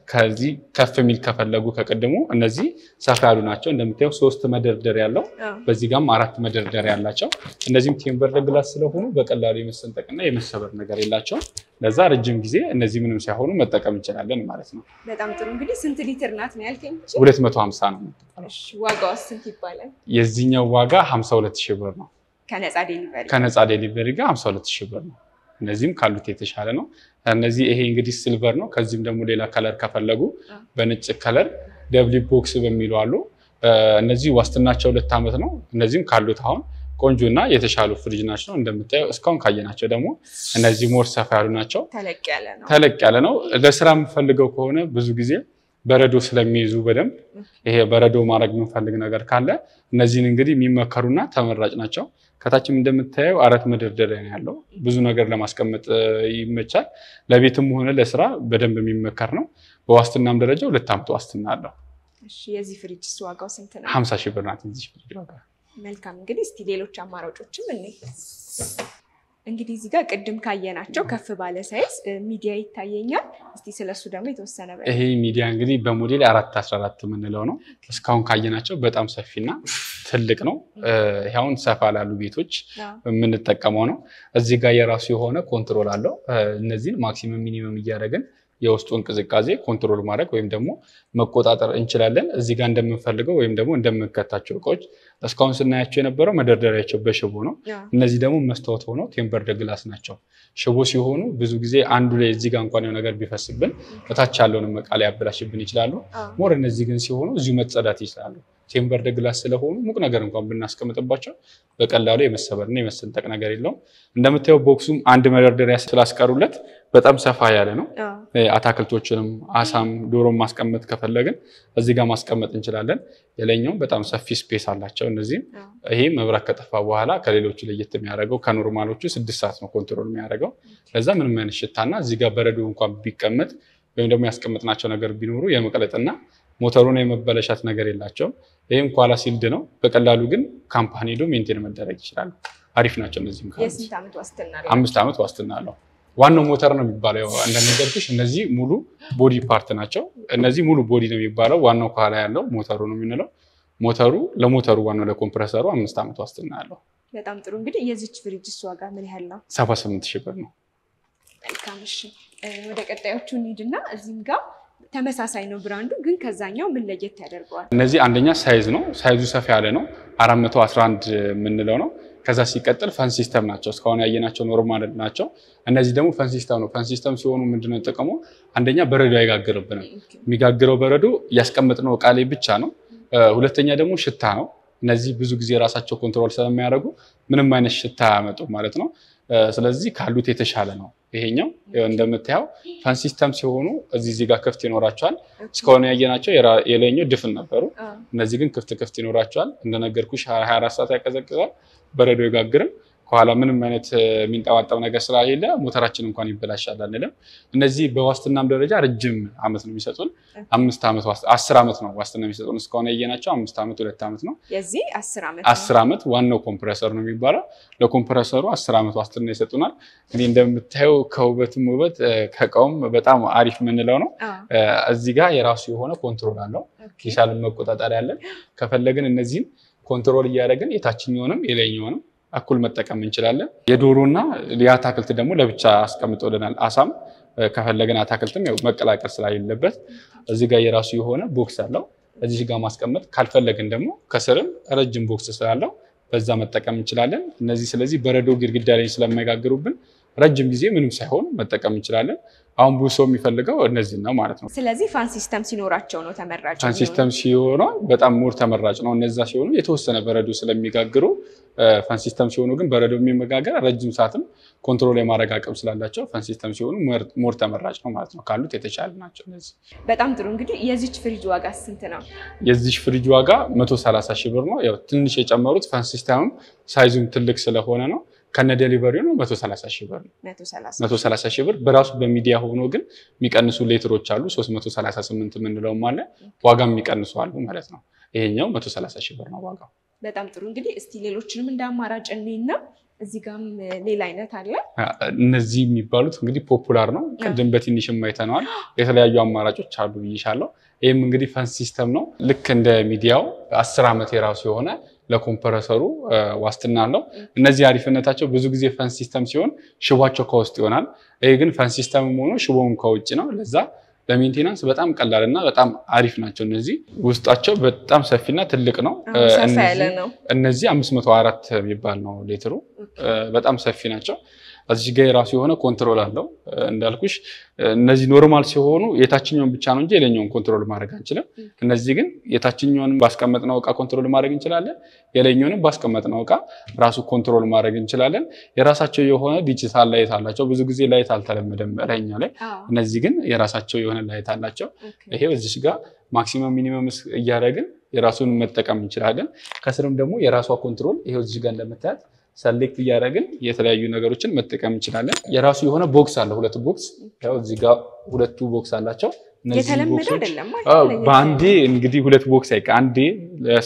ከዚህ ከፍ የሚል ከፈለጉ ከቀደሙ እነዚህ ሰፋ ያሉ ናቸው። እንደምታዩ 3 መደርደሪያ ያለው በዚህ ጋርም 4 መደርደሪያ ያላቸው። እነዚህም ቴምበር ግላስ ስለሆኑ በቀላሉ የመሰንጠቅና የመሰበር ነገር የላቸው። ለዛ ረጅም ጊዜ እነዚህ ምንም ሳይሆኑ መጠቀም እንችላለን ማለት ነው። በጣም ጥሩ። እንግዲህ ስንት ሊትር ናት ነው ያልከኝ? 250 ነው። እሺ ዋጋው ስንት ይባላል? የዚህኛው ዋጋ 52000 ብር ነው። ከነፃ ዴሊቨሪ ጋር 52000 ብር ነው። እነዚህም ካሉት የተሻለ ነው። እነዚህ ይሄ እንግዲህ ሲልቨር ነው። ከዚህም ደግሞ ሌላ ከለር ከፈለጉ በነጭ ከለር ደብሊ ቦክስ በሚሉ አሉ። እነዚህ ዋስትናቸው 2 ዓመት ነው። እነዚህም ካሉት አሁን ቆንጆና የተሻሉ ፍሪጅ ናቸው። እንደምታየው እስካሁን ካየናቸው ደግሞ እነዚህ ሞር ሰፋ ያሉ ናቸው። ተለቅ ያለ ነው። ለስራ የምፈልገው ከሆነ ብዙ ጊዜ በረዶ ስለሚይዙ በደንብ ይሄ በረዶ ማድረግ የምንፈልግ ነገር ካለ እነዚህን እንግዲህ የሚመከሩና ተመራጭ ናቸው። ከታችም እንደምታየው 4 መደርደሪያ ነው ያለው። ብዙ ነገር ለማስቀመጥ ይመቻል። ለቤትም ሆነ ለስራ በደንብ የሚመከር ነው። በዋስትናም ደረጃ 2 ዓመት ዋስትና አለው። እሺ የዚህ ፍሪጅስ ዋጋው ስንት ነው? 50000 ብር ናት እዚህ ፍሪጅ ዋጋ። መልካም እንግዲህ እስቲ ሌሎች አማራጮችም እንግዲህ እዚህ ጋር ቅድም ካየናቸው ከፍ ባለ ሳይዝ ሚዲያ ይታየኛል። እስቲ ስለሱ ደግሞ የተወሰነ በል። ይሄ ሚዲያ እንግዲህ በሞዴል 414 የምንለው ነው። እስካሁን ካየናቸው በጣም ሰፊና ትልቅ ነው። ይሄውን ሰፋ ላሉ ቤቶች የምንጠቀመው ነው። እዚህ ጋር የራሱ የሆነ ኮንትሮል አለው። እነዚህን ማክሲመም ሚኒመም እያደረግን የውስጡ እንቅስቃሴ ኮንትሮል ማድረግ ወይም ደግሞ መቆጣጠር እንችላለን። እዚህ ጋር እንደምንፈልገው ወይም ደግሞ እንደምንከታቸው እቃዎች እስካሁን ስናያቸው የነበረው መደርደሪያቸው በሽቦ ነው። እነዚህ ደግሞ መስታወት ሆነው ቴምበር ግላስ ናቸው። ሽቦ ሲሆኑ ብዙ ጊዜ አንዱ ላይ እዚህ ጋር እንኳን የሆነ ነገር ቢፈስብን እታች ያለውን እቃ ላይ ያበላሽብን ይችላሉ። ሞር እነዚህ ግን ሲሆኑ እዚሁ መጸዳት ይችላሉ። ቴምበር ግላስ ስለሆኑ ሙቅ ነገር እንኳን ብናስቀምጥባቸው በቀላሉ የመሰበርና የመሰንጠቅ ነገር የለውም። እንደምታየው ቦክሱም አንድ መደርደሪያ ስላስቀሩለት በጣም ሰፋ ያለ ነው። አታክልቶችንም አሳም ዶሮም ማስቀመጥ ከፈለግን እዚህ ጋር ማስቀመጥ እንችላለን። የላይኛው በጣም ሰፊ ስፔስ አላቸው እነዚህ። ይሄ መብራት ከጠፋ በኋላ ከሌሎቹ ለየት የሚያደርገው ከኖርማሎቹ 6 ሰዓት ነው ኮንትሮል የሚያደርገው። ለዛ ምንም አይነት ሽታና እዚህ ጋር በረዶ እንኳን ቢቀመጥ ወይም ደግሞ ያስቀመጥናቸው ነገር ቢኖሩ የመቀለጥና ሞተሩን የመበለሻት ነገር የላቸውም። ይሄም ኳላ ሲልድ ነው። በቀላሉ ግን ካምፓኒ ሄዶ ሜንቴን መደረግ ይችላል። አሪፍ ናቸው እነዚህም ካሉ። የስንት ዓመት ዋስትና አለው? 5 ዓመት ዋስትና አለው። ዋናው ሞተር ነው የሚባለው እንደነገርኩሽ እነዚህ ሙሉ ቦዲ ፓርት ናቸው። እነዚህ ሙሉ ቦዲ ነው የሚባለው። ዋናው ከኋላ ያለው ሞተሩ ነው የምንለው። ሞተሩ ለሞተሩ ዋናው ለኮምፕረሰሩ 5 ዓመት ዋስትና አለው። በጣም ጥሩ። እንግዲህ የዚች ፍሪጅስ ዋጋ ምን ያህል ነው? 78,000 ብር ነው። መልካም። እሺ ወደ ቀጣዮቹ እንሂድና እዚህም ጋር ተመሳሳይ ነው ብራንዱ፣ ግን ከዛኛው ምን ለየት ያደርገዋል? እነዚህ አንደኛ ሳይዝ ነው። ሳይዙ ሰፋ ያለ ነው። 411 የምንለው ነው። ከዛ ሲቀጥል ፈን ሲስተም ናቸው። እስካሁን ያየናቸው ኖርማል ናቸው። እነዚህ ደግሞ ፈን ሲስተም ነው። ፈን ሲስተም ሲሆኑ ምንድነው ጥቅሙ? አንደኛ በረዶ አይጋግርብንም። የሚጋግረው በረዶ ያስቀመጥነው ዕቃ ላይ ብቻ ነው። ሁለተኛ ደግሞ ሽታ ነው። እነዚህ ብዙ ጊዜ ራሳቸው ኮንትሮል ስለሚያደርጉ ምንም አይነት ሽታ ያመጡ ማለት ነው። ስለዚህ ካሉት የተሻለ ነው ይሄኛው። እንደምታየው ፈን ሲስተም ሲሆኑ እዚህ ጋር ክፍት ይኖራቸዋል። እስካሁን ያየናቸው የላይኛው ድፍን ነበሩ። እነዚህ ግን ክፍት ይኖራቸዋል። እንደነገርኩሽ 24 ሰዓት ያቀዘቅዛል። በረዶ ይጋግርም። ከኋላ ምንም አይነት የሚንጠባጠብ ነገር ስላሌለ ሞተራችን እንኳን ይበላሻል አንልም። እነዚህ በዋስትናም ደረጃ ረጅም ዓመት ነው የሚሰጡን። 5 ዓመት 10 ዓመት ነው ዋስትና የሚሰጡን። እስካሁን ያየናቸው 5 ዓመት 2 ዓመት ነው። የዚህ 10 ዓመት 10 ዓመት ዋናው ኮምፕረሰር ነው የሚባለው። ለኮምፕረሰሩ 10 ዓመት ዋስትና ይሰጡናል። እንግዲህ እንደምታየው ከውበትም ውበት ከእቃውም በጣም አሪፍ የምንለው ነው። እዚህ ጋር የራሱ የሆነ ኮንትሮል አለው። ሂሳብ መቆጣጠር ያለን ከፈለግን እነዚህን ኮንትሮል እያደረግን የታችኛውንም የላይኛውንም እኩል መጠቀም እንችላለን። የዶሮና የአታክልት ደግሞ ለብቻ አስቀምጦልናል። አሳም ከፈለግን አታክልትም ያው መቀላቀል ስላሌለበት እዚህ ጋር የራሱ የሆነ ቦክስ አለው። እዚህ ጋር ማስቀመጥ ካልፈለግን ደግሞ ከስርም ረጅም ቦክስ ስላለው በዛ መጠቀም እንችላለን። እነዚህ ስለዚህ በረዶ ግድግዳ ላይ ስለማይጋግሩብን ረጅም ጊዜ ምንም ሳይሆን መጠቀም እንችላለን። አሁን ብዙ ሰው የሚፈልገው እነዚህ ነው ማለት ነው። ስለዚህ ፋን ሲስተም ሲኖራቸው ነው ተመራጭ። ፋን ሲስተም ሲሆኑ በጣም ሞር ተመራጭ ነው። እነዛ ሲሆኑ የተወሰነ በረዶ ስለሚጋግሩ፣ ፋን ሲስተም ሲሆኑ ግን በረዶ የሚመጋገር ረጅም ሰዓትም ኮንትሮል የማድረግ አቅም ስላላቸው ፋን ሲስተም ሲሆኑ ሞር ተመራጭ ነው ማለት ነው። ካሉት የተሻለ ናቸው እነዚህ። በጣም ጥሩ። እንግዲህ የዚች ፍሪጅ ዋጋ ስንት ነው? የዚች ፍሪጅ ዋጋ 130,000 ብር ነው። ያው ትንሽ የጨመሩት ፋን ሲስተምም ሳይዙም ትልቅ ስለሆነ ነው። ከነ ዴሊቨሪው ነው 130,000 ብር ነው። 130,000 ብር በራሱ በሚዲያ ሆኖ ግን የሚቀንሱ ሌትሮች አሉ። 338 የምንለውም አለ። ዋጋም የሚቀንሱ አሉ ማለት ነው። ይሄኛው 130,000 ብር ነው ዋጋው። በጣም ጥሩ። እንግዲህ እስቲ ሌሎችንም እንደ አማራጭ እኔና እዚህ ጋርም ሌላ አይነት አለ። እነዚህ የሚባሉት እንግዲህ ፖፑላር ነው። ቅድም በትንሽም አይተነዋል። የተለያዩ አማራጮች አሉ ብዬሻለሁ። ይሄም እንግዲህ ፋን ሲስተም ነው። ልክ እንደ ሚዲያው 10 ዓመት የራሱ የሆነ ለኮምፕረሰሩ ዋስትና አለው። እነዚህ አሪፍነታቸው ብዙ ጊዜ ፋን ሲስተም ሲሆን ሽቧቸው ከውስጥ ይሆናል። ይሄ ግን ፋን ሲስተምም ሆኖ ሽቦም ከውጭ ነው። ለዛ ለሜንቴናንስ በጣም ቀላልና በጣም አሪፍ ናቸው። እነዚህ ውስጣቸው በጣም ሰፊና ትልቅ ነው። እነዚህ 504 የሚባል ነው ሊትሩ። በጣም ሰፊ ናቸው። እዚህ ጋር የራሱ የሆነ ኮንትሮል አለው። እንዳልኩሽ እነዚህ ኖርማል ሲሆኑ የታችኛውን ብቻ ነው እንጂ የላይኛውን ኮንትሮል ማድረግ አንችልም። እነዚህ ግን የታችኛውን ባስቀመጥነው ዕቃ ኮንትሮል ማድረግ እንችላለን። የላይኛውንም ባስቀመጥነው ዕቃ ራሱ ኮንትሮል ማድረግ እንችላለን። የራሳቸው የሆነ ዲጂታል ላይት አላቸው። ብዙ ጊዜ ላይት አልተለመደም ላይኛ ላይ። እነዚህ ግን የራሳቸው የሆነ ላይት አላቸው። ይሄ እዚህ ጋር ማክሲመም ሚኒመም እያደረግን የራሱን መጠቀም እንችላለን። ከስርም ደግሞ የራሷ ኮንትሮል ይሄው እዚህ ጋር እንደምታያት ሰሌክት እያደረግን የተለያዩ ነገሮችን መጠቀም እንችላለን። የራሱ የሆነ ቦክስ አለ። 2 ቦክስ ያው እዚህ ጋር 2 ቦክስ አላቸው። የተለመደ አይደለም በአንዴ እንግዲህ 2 ቦክስ አይቀር አንዴ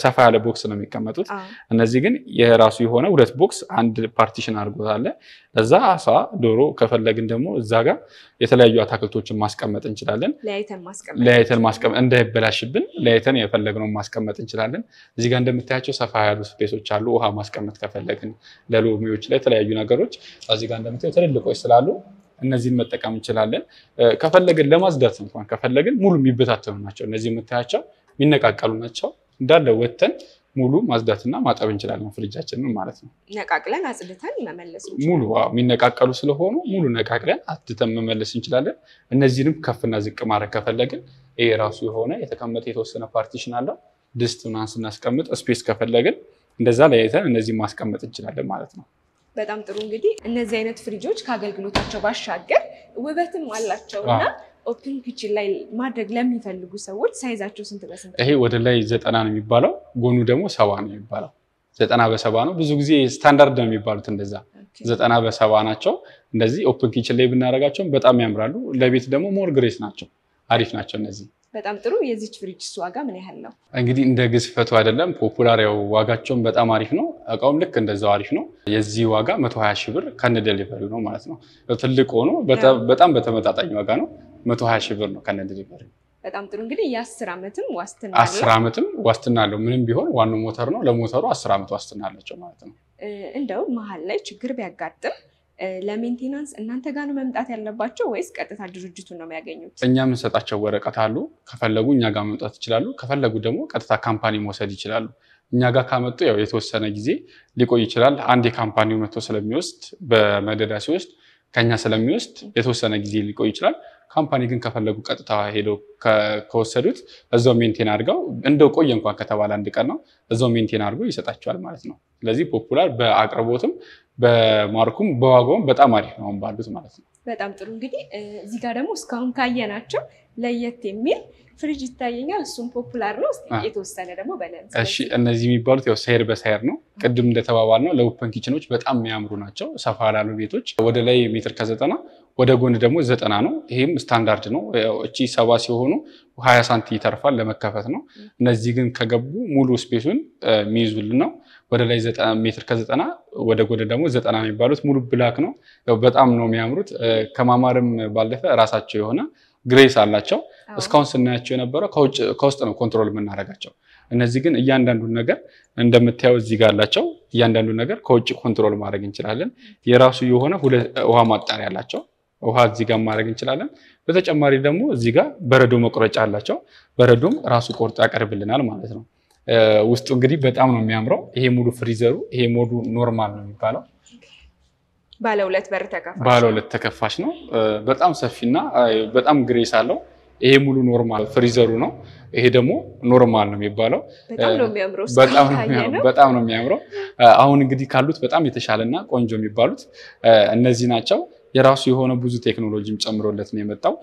ሰፋ ያለ ቦክስ ነው የሚቀመጡት። እነዚህ ግን የራሱ የሆነ 2 ቦክስ አንድ ፓርቲሽን አድርጎታል። ለዛ አሳ ዶሮ ከፈለግን ደግሞ እዛ ጋር የተለያዩ አታክልቶችን ማስቀመጥ እንችላለን። ለያይተን ማስቀመጥ እንዳይበላሽብን ለያይተን የፈለግነው ማስቀመጥ እንችላለን። እዚህ ጋር እንደምታያቸው ሰፋ ያሉ ስፔሶች አሉ። ውሃ ማስቀመጥ ከፈለግን ለሎሚዎች ላይ የተለያዩ ነገሮች እዚህ ጋር እንደምታዩ ትልልቆች ስላሉ እነዚህን መጠቀም እንችላለን። ከፈለግን ለማጽዳት እንኳን ከፈለግን ሙሉ የሚበታተኑ ናቸው። እነዚህ የምታያቸው የሚነቃቀሉ ናቸው። እንዳለ ወተን ሙሉ ማጽዳትና ማጠብ እንችላለን ፍሪጃችንን ማለት ነው። ነቃቅለን አጽድተን መመለስ እንችላለን። ሙሉ የሚነቃቀሉ ስለሆኑ ሙሉ ነቃቅለን አጽድተን መመለስ እንችላለን። እነዚህንም ከፍና ዝቅ ማድረግ ከፈለግን ይሄ ራሱ የሆነ የተቀመጠ የተወሰነ ፓርቲሽን አለው። ድስት ምናምን ስናስቀምጥ ስፔስ ከፈለግን እንደዛ ለያይተን እነዚህ ማስቀመጥ እንችላለን ማለት ነው። በጣም ጥሩ እንግዲህ እነዚህ አይነት ፍሪጆች ከአገልግሎታቸው ባሻገር ውበትም አላቸውና ኦፕን ኪችን ላይ ማድረግ ለሚፈልጉ ሰዎች ሳይዛቸው ስንት በስንት? ይሄ ወደ ላይ 90 ነው የሚባለው፣ ጎኑ ደግሞ 70 ነው የሚባለው። 90 በ70 ነው። ብዙ ጊዜ ስታንዳርድ ነው የሚባሉት እንደዛ 90 በ70 ናቸው። እንደዚህ ኦፕን ኪችን ላይ ብናረጋቸው በጣም ያምራሉ። ለቤት ደግሞ ሞር ግሬስ ናቸው፣ አሪፍ ናቸው እነዚህ። በጣም ጥሩ። የዚች ፍሪጅ ዋጋ ምን ያህል ነው? እንግዲህ እንደ ግዝፈቱ አይደለም ፖፑላር ያው ዋጋቸውን በጣም አሪፍ ነው። እቃውም ልክ እንደዛው አሪፍ ነው። የዚህ ዋጋ 120 ሺህ ብር ከነ ዴሊቨሪው ነው ማለት ነው። ትልቅ ሆኖ በጣም በተመጣጣኝ ዋጋ ነው። 120 ሺህ ብር ነው ከነ ዴሊቨሪው። በጣም ጥሩ እንግዲህ የ10 ዓመትም ዋስትና አለው። 10 ዓመትም ዋስትና አለው። ምንም ቢሆን ዋናው ሞተር ነው። ለሞተሩ 10 ዓመት ዋስትና አላቸው ማለት ነው። እንደው መሀል ላይ ችግር ቢያጋጥም ለሜንቴናንስ እናንተ ጋር ነው መምጣት ያለባቸው ወይስ ቀጥታ ድርጅቱን ነው የሚያገኙት? እኛ የምንሰጣቸው ወረቀት አሉ። ከፈለጉ እኛ ጋር መምጣት ይችላሉ። ከፈለጉ ደግሞ ቀጥታ ካምፓኒ መውሰድ ይችላሉ። እኛ ጋር ካመጡ ያው የተወሰነ ጊዜ ሊቆይ ይችላል። አንድ የካምፓኒው መጥቶ ስለሚወስድ በመደዳ ሲወስድ ከኛ ስለሚወስድ የተወሰነ ጊዜ ሊቆይ ይችላል። ካምፓኒ ግን ከፈለጉ ቀጥታ ሄደው ከወሰዱት እዛው ሜንቴን አድርገው እንደው ቆየ እንኳን ከተባለ አንድ ቀን ነው እዛው ሜንቴን አድርገው ይሰጣቸዋል ማለት ነው። ስለዚህ ፖፑላር በአቅርቦትም በማርኩም በዋጋውም በጣም አሪፍ ነው ባሉት ማለት ነው። በጣም ጥሩ እንግዲህ እዚህ ጋር ደግሞ እስካሁን ካየናቸው ለየት የሚል ፍሪጅ ይታየኛል። እሱም ፖፑላር ነው። የተወሰነ ደግሞ በለን። እሺ እነዚህ የሚባሉት ያው ሳይር በሳይር ነው። ቅድም እንደተባባል ነው ለኦፕን ኪችኖች በጣም የሚያምሩ ናቸው። ሰፋ ላሉ ቤቶች ወደ ላይ ሜትር ከ90 ወደ ጎን ደግሞ 90 ነው። ይሄም ስታንዳርድ ነው። እቺ 70 ሲሆኑ 20 ሳንቲ ይተርፋል ለመከፈት ነው። እነዚህ ግን ከገቡ ሙሉ ስፔሱን የሚይዙልን ነው። ወደ ላይ 9 ሜትር ከ90 ወደ ጎን ደግሞ 90 የሚባሉት ሙሉ ብላክ ነው። ያው በጣም ነው የሚያምሩት። ከማማርም ባለፈ ራሳቸው የሆነ ግሬስ አላቸው። እስካሁን ስናያቸው የነበረው ከውስጥ ነው ኮንትሮል የምናደርጋቸው። እነዚህ ግን እያንዳንዱን ነገር እንደምታየው እዚህ ጋር አላቸው። እያንዳንዱን ነገር ከውጭ ኮንትሮል ማድረግ እንችላለን። የራሱ የሆነ ውሃ ማጣሪያ አላቸው። ውሃ እዚህ ጋር ማድረግ እንችላለን። በተጨማሪ ደግሞ እዚህ ጋር በረዶ መቁረጫ አላቸው። በረዶም ራሱ ቆርጦ ያቀርብልናል ማለት ነው። ውስጡ እንግዲህ በጣም ነው የሚያምረው። ይሄ ሙሉ ፍሪዘሩ ይሄ ሞዱ ኖርማል ነው የሚባለው። ባለ ሁለት በር ተከፋሽ ባለ ሁለት ተከፋሽ ነው። በጣም ሰፊና በጣም ግሬስ አለው። ይሄ ሙሉ ኖርማል ፍሪዘሩ ነው። ይሄ ደግሞ ኖርማል ነው የሚባለው። በጣም ነው የሚያምረው። በጣም ነው የሚያምረው። አሁን እንግዲህ ካሉት በጣም የተሻለና ቆንጆ የሚባሉት እነዚህ ናቸው። የራሱ የሆነ ብዙ ቴክኖሎጂም ጨምሮለት ነው የመጣው።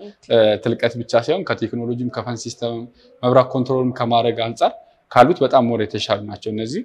ትልቀት ብቻ ሳይሆን ከቴክኖሎጂም ከፈን ሲስተም መብራት ኮንትሮልም ከማድረግ አንፃር ካሉት በጣም ሞር የተሻሉ ናቸው። እነዚህ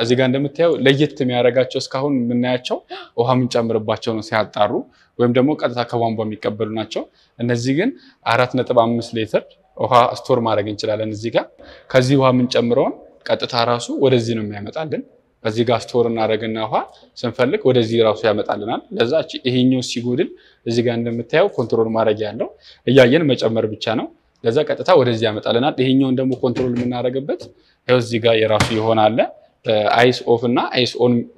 እዚህ ጋር እንደምታየው ለየት የሚያደርጋቸው እስካሁን የምናያቸው ውሃ የምንጨምርባቸው ነው ሲያጣሩ ወይም ደግሞ ቀጥታ ከቧንቧ የሚቀበሉ ናቸው። እነዚህ ግን 4.5 ሊትር ውሃ ስቶር ማድረግ እንችላለን። እዚህ ጋር ከዚህ ውሃ የምንጨምረውን ቀጥታ ራሱ ወደዚህ ነው የሚያመጣልን። በዚህ ጋር ስቶር እናደርግና ውሃ ስንፈልግ ወደዚህ ራሱ ያመጣልናል። ለዛ ይሄኛው ሲጎድል እዚህ ጋር እንደምታየው ኮንትሮል ማድረግ ያለው እያየን መጨመር ብቻ ነው። ለዛ ቀጥታ ወደዚህ ያመጣልናል። ይሄኛውን ደግሞ ኮንትሮል የምናደርግበት ያው እዚህ ጋር የራሱ ይሆናል። አይስ ኦፍ እና አይስ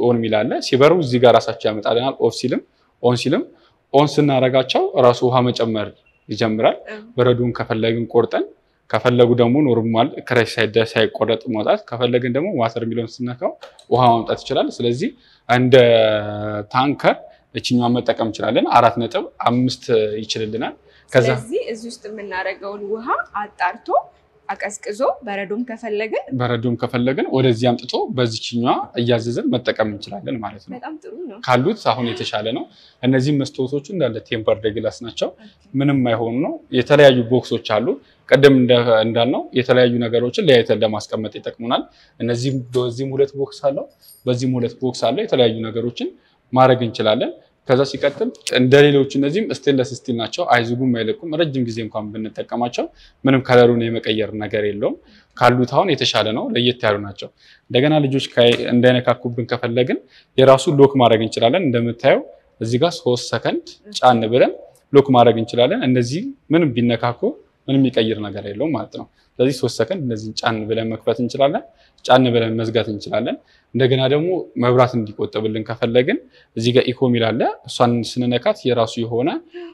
ኦን ሚላለ ሲበሩ እዚህ ጋር ራሳቸው ያመጣልናል። ኦፍ ሲልም ኦን ሲልም ኦን ስናረጋቸው ራሱ ውሃ መጨመር ይጀምራል። በረዶን ከፈለግን ቆርጠን ከፈለጉ ደግሞ ኖርማል ክራሽ ሳይቆረጥ ማውጣት ከፈለግን ደግሞ ዋተር ሚሊዮን ስናካው ውሃ ማምጣት ይችላል። ስለዚህ እንደ ታንከር እቺኛው መጠቀም ይችላልን 4.5 ይችላልናል። ስለዚህ እዚህ ውስጥ የምናረጋውን ውሃ አጣርቶ አቀዝቅዞ በረዶም ከፈለግን ወደዚህ አምጥቶ በዚህኛዋ እያዘዘን መጠቀም እንችላለን ማለት ነው። በጣም ጥሩ ነው። ካሉት አሁን የተሻለ ነው። እነዚህ መስታወቶቹ እንዳለ ቴምፐርድ ግላስ ናቸው። ምንም አይሆኑ ነው። የተለያዩ ቦክሶች አሉ። ቀደም እንዳልነው የተለያዩ ነገሮችን ለያይተን ለማስቀመጥ ይጠቅሙናል። እነዚህም በዚህም ሁለት ቦክስ አለው፣ በዚህም ሁለት ቦክስ አለው። የተለያዩ ነገሮችን ማድረግ እንችላለን። ከዛ ሲቀጥል እንደሌሎቹ እነዚህም ስቴንለስ ስቲል ናቸው። አይዝጉም፣ አይለቁም። ረጅም ጊዜ እንኳን ብንጠቀማቸው ምንም ከለሩን የመቀየር ነገር የለውም። ካሉት አሁን የተሻለ ነው። ለየት ያሉ ናቸው። እንደገና ልጆች እንዳይነካኩብን ከፈለግን የራሱ ሎክ ማድረግ እንችላለን። እንደምታየው እዚህ ጋር 3 ሰከንድ ጫን ብለን ሎክ ማድረግ እንችላለን። እነዚህ ምንም ቢነካኩ ምንም የሚቀይር ነገር የለውም ማለት ነው። ስለዚህ 3 ሰከንድ እነዚህን ጫን ብለን መክፈት እንችላለን፣ ጫን ብለን መዝጋት እንችላለን። እንደገና ደግሞ መብራት እንዲቆጥብልን ከፈለግን እዚህ ጋር ኢኮ ሚል አለ። እሷን ስንነካት የራሱ የሆነ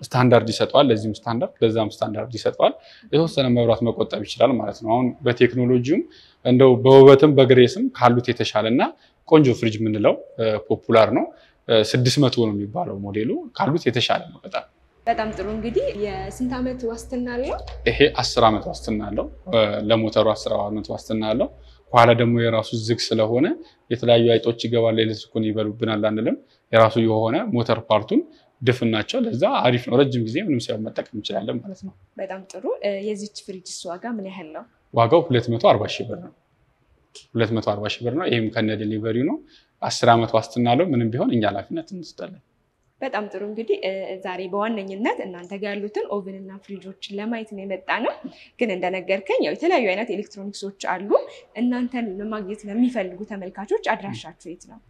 ስታንዳርድ ይሰጠዋል። ለዚህም ስታንዳርድ ለዛም ስታንዳርድ ይሰጠዋል። የተወሰነ መብራት መቆጠብ ይችላል ማለት ነው። አሁን በቴክኖሎጂውም እንደው በውበትም በግሬስም ካሉት የተሻለና ቆንጆ ፍሪጅ የምንለው ፖፑላር ነው። 600 ነው የሚባለው ሞዴሉ። ካሉት የተሻለ ነው በጣም። በጣም ጥሩ። እንግዲህ የስንት ዓመት ዋስትና አለው? ይሄ 10 ዓመት ዋስትና አለው። ለሞተሩ 10 ዓመት ዋስትና አለው። ኋላ ደግሞ የራሱ ዝግ ስለሆነ የተለያዩ አይጦች ይገባሉ ኤሌክትሪኩን ይበሉብናል አንልም የራሱ የሆነ ሞተር ፓርቱን ድፍናቸው ለዛ አሪፍ ነው ረጅም ጊዜ ምንም ሳይሆን መጠቀም እንችላለን ማለት ነው በጣም ጥሩ የዚች ፍሪጅስ ዋጋ ምን ያህል ነው ዋጋው 240 ሺህ ብር ነው 240 ሺህ ብር ነው ይሄም ከነ ዴሊቨሪው ነው 10 ዓመት ዋስትና አለው ምንም ቢሆን እኛ ኃላፊነት እንወስዳለን በጣም ጥሩ እንግዲህ ዛሬ በዋነኝነት እናንተ ጋር ያሉትን ኦቨን እና ፍሪጆችን ለማየት ነው የመጣነው ግን እንደነገርከኝ ያው የተለያዩ አይነት ኤሌክትሮኒክሶች አሉ እናንተን ለማግኘት ለሚፈልጉ ተመልካቾች አድራሻችሁ የት ነው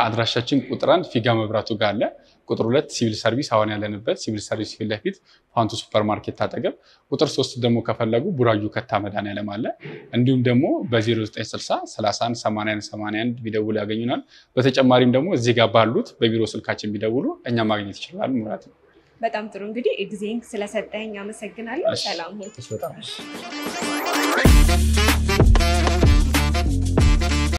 አድራሻችን ቁጥር 1 ፊጋ መብራቱ ጋር አለ ቁጥር 2 ሲቪል ሰርቪስ አሁን ያለንበት ሲቪል ሰርቪስ ፊት ለፊት ፋንቱ ሱፐርማርኬት አጠገብ ቁጥር 3 ደግሞ ከፈለጉ ቡራዩ ከታ መድኃኒዓለም አለ እንዲሁም ደግሞ በ0960 31 81 81 ቢደውሉ ያገኙናል በተጨማሪም ደግሞ እዚህ ጋር ባሉት በቢሮ ስልካችን ቢደውሉ እኛ ማግኘት ይችላል ማለት ነው በጣም ጥሩ እንግዲህ ጊዜን ስለሰጠኝ አመሰግናለሁ ሰላም ሁኑ